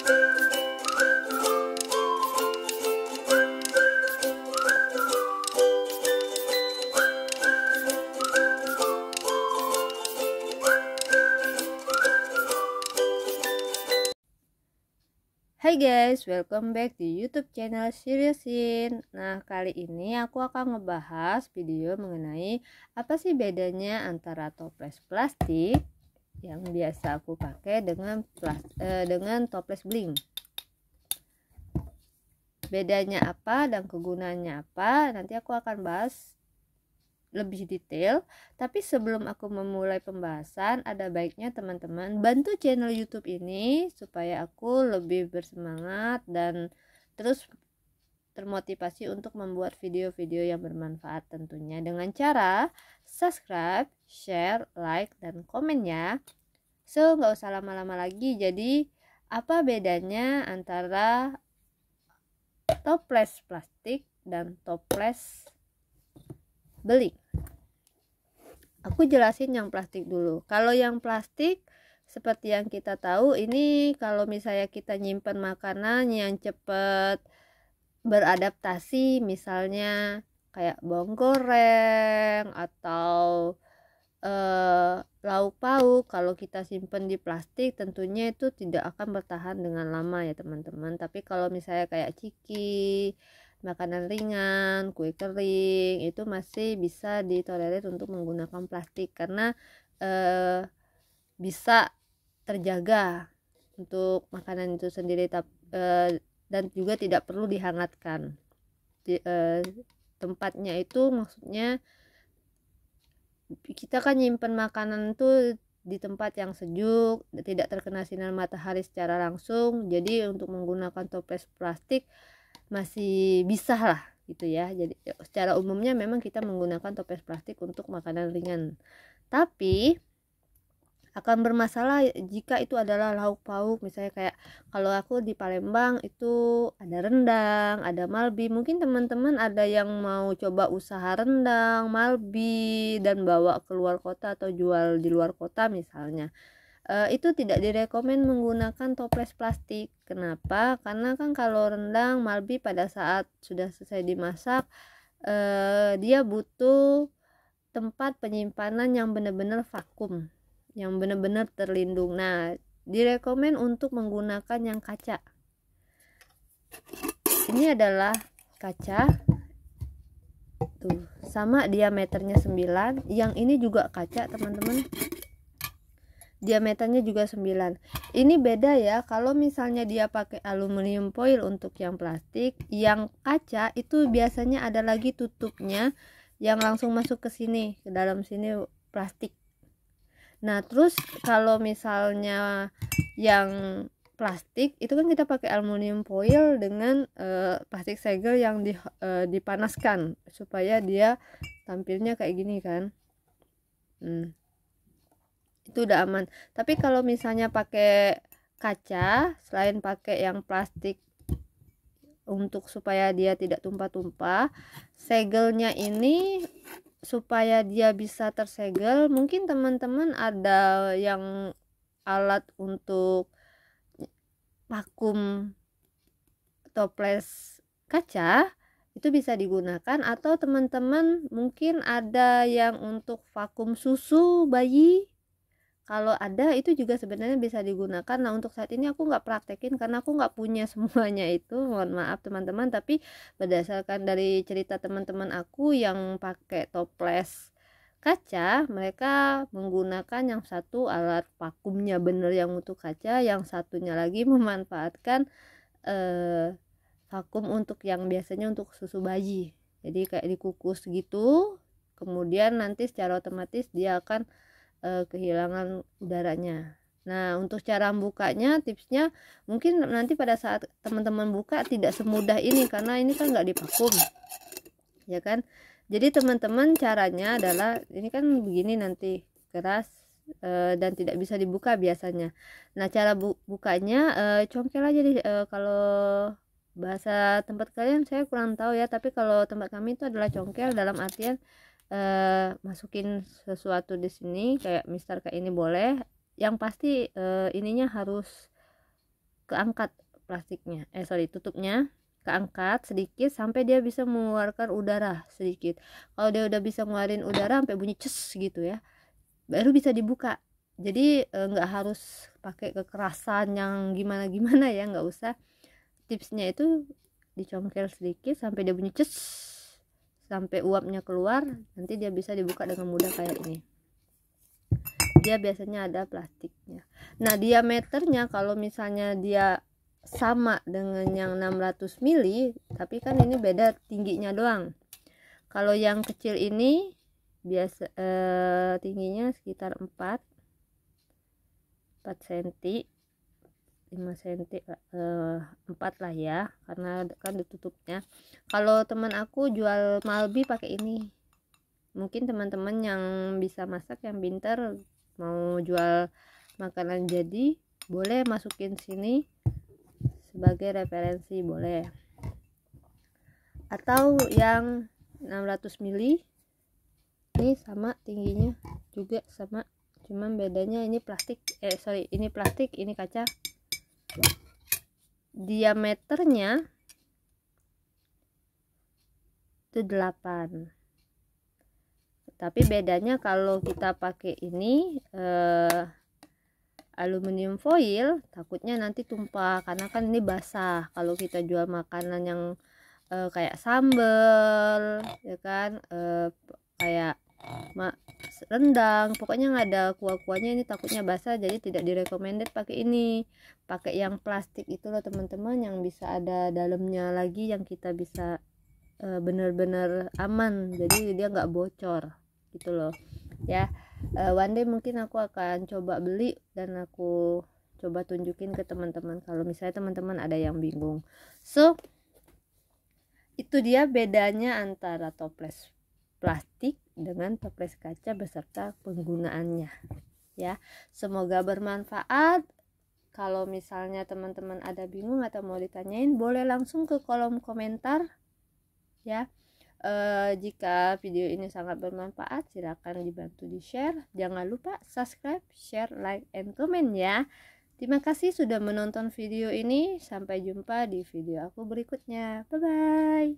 Hai guys, welcome back di YouTube channel Seriusin. Nah, kali ini aku akan ngebahas video mengenai apa sih bedanya antara toples plastik yang biasa aku pakai dengan toples bling. Bedanya apa dan kegunaannya apa? Nanti aku akan bahas lebih detail, tapi sebelum aku memulai pembahasan, ada baiknya teman-teman bantu channel YouTube ini supaya aku lebih bersemangat dan terus termotivasi untuk membuat video-video yang bermanfaat, tentunya dengan cara subscribe, share, like, dan komen ya. So, nggak usah lama-lama lagi. Jadi, apa bedanya antara toples plastik dan toples beling? Aku jelasin yang plastik dulu. Kalau yang plastik, seperti yang kita tahu, ini kalau misalnya kita nyimpen makanan yang cepat beradaptasi, misalnya kayak bawang goreng atau lauk pauk, kalau kita simpen di plastik tentunya itu tidak akan bertahan dengan lama ya teman-teman. Tapi kalau misalnya kayak ciki, makanan ringan, kue kering, itu masih bisa ditolerir untuk menggunakan plastik karena bisa terjaga untuk makanan itu sendiri, dan juga tidak perlu dihangatkan. Tempatnya itu maksudnya kita kan nyimpen makanan tuh di tempat yang sejuk, tidak terkena sinar matahari secara langsung. Jadi untuk menggunakan toples plastik masih bisa lah gitu ya. Jadi secara umumnya memang kita menggunakan toples plastik untuk makanan ringan, tapi akan bermasalah jika itu adalah lauk pauk. Misalnya kayak kalau aku di Palembang itu ada rendang, ada malbi. Mungkin teman-teman ada yang mau coba usaha rendang, malbi dan bawa ke luar kota atau jual di luar kota misalnya. Itu tidak direkomend menggunakan toples plastik. Kenapa? Karena kan kalau rendang, malbi pada saat sudah selesai dimasak, dia butuh tempat penyimpanan yang benar-benar vakum, yang benar-benar terlindung. Nah, direkomend untuk menggunakan yang kaca. Ini adalah kaca tuh, sama diameternya 9. Yang ini juga kaca teman-teman, diameternya juga 9. Ini beda ya, kalau misalnya dia pakai aluminium foil untuk yang plastik, yang kaca itu biasanya ada lagi tutupnya yang langsung masuk ke sini, ke dalam sini plastik. Nah, terus kalau misalnya yang plastik itu kan kita pakai aluminium foil dengan plastik segel yang dipanaskan supaya dia tampilnya kayak gini kan. Itu udah aman. Tapi kalau misalnya pakai kaca, selain pakai yang plastik untuk supaya dia tidak tumpah-tumpah, segelnya ini supaya dia bisa tersegel, mungkin teman-teman ada yang alat untuk vakum toples kaca, itu bisa digunakan. Atau teman-teman mungkin ada yang untuk vakum susu bayi, kalau ada itu juga sebenarnya bisa digunakan. Nah, untuk saat ini aku nggak praktekin karena aku nggak punya semuanya itu, mohon maaf teman-teman. Tapi berdasarkan dari cerita teman-teman aku yang pakai toples kaca, mereka menggunakan yang satu alat vakumnya bener yang untuk kaca, yang satunya lagi memanfaatkan vakum untuk yang biasanya untuk susu bayi. Jadi kayak dikukus gitu, kemudian nanti secara otomatis dia akan kehilangan udaranya. Nah, untuk cara bukanya, tipsnya mungkin nanti pada saat teman-teman buka tidak semudah ini karena ini kan nggak divakum, ya kan. Jadi teman-teman caranya adalah ini kan begini, nanti keras dan tidak bisa dibuka biasanya. Nah, cara bukanya congkel aja deh. Kalau bahasa tempat kalian saya kurang tahu ya, tapi kalau tempat kami itu adalah congkel, dalam artian masukin sesuatu di sini kayak mister kayak ini boleh, yang pasti ininya harus keangkat plastiknya, tutupnya keangkat sedikit sampai dia bisa mengeluarkan udara sedikit. Kalau dia udah bisa ngeluarin udara sampai bunyi ces gitu ya, baru bisa dibuka. Jadi nggak harus pakai kekerasan yang gimana ya, nggak usah. Tipsnya itu dicongkel sedikit sampai dia bunyi ces, sampai uapnya keluar, nanti dia bisa dibuka dengan mudah kayak ini. Dia biasanya ada plastiknya. Nah, diameternya kalau misalnya dia sama dengan yang 600 mili, tapi kan ini beda tingginya doang. Kalau yang kecil ini biasa tingginya sekitar 4 cm, 5 cm, 4 lah ya, karena kan ditutupnya. Kalau teman aku jual Malbi pakai ini. Mungkin teman-teman yang bisa masak, yang pintar, mau jual makanan jadi, boleh masukin sini sebagai referensi, boleh. Atau yang 600 mili ini sama tingginya juga sama, cuman bedanya ini plastik, ini plastik, ini kaca. Diameternya itu 8, tapi bedanya kalau kita pakai ini aluminium foil, takutnya nanti tumpah karena kan ini basah. Kalau kita jual makanan yang kayak sambal ya kan, kayak rendang, pokoknya nggak ada kuah-kuahnya, ini takutnya basah, jadi tidak direkomended pakai ini. Pakai yang plastik itu loh teman-teman, yang bisa ada dalamnya lagi, yang kita bisa bener-bener aman, jadi dia nggak bocor gitu loh ya. One day mungkin aku akan coba beli dan aku coba tunjukin ke teman-teman kalau misalnya teman-teman ada yang bingung. So itu dia bedanya antara toples plastik dengan toples kaca beserta penggunaannya ya. Semoga bermanfaat. Kalau misalnya teman-teman ada bingung atau mau ditanyain, boleh langsung ke kolom komentar ya. Jika video ini sangat bermanfaat, silakan dibantu di share. Jangan lupa subscribe, share, like, and comment ya. Terima kasih sudah menonton video ini. Sampai jumpa di video aku berikutnya. Bye bye.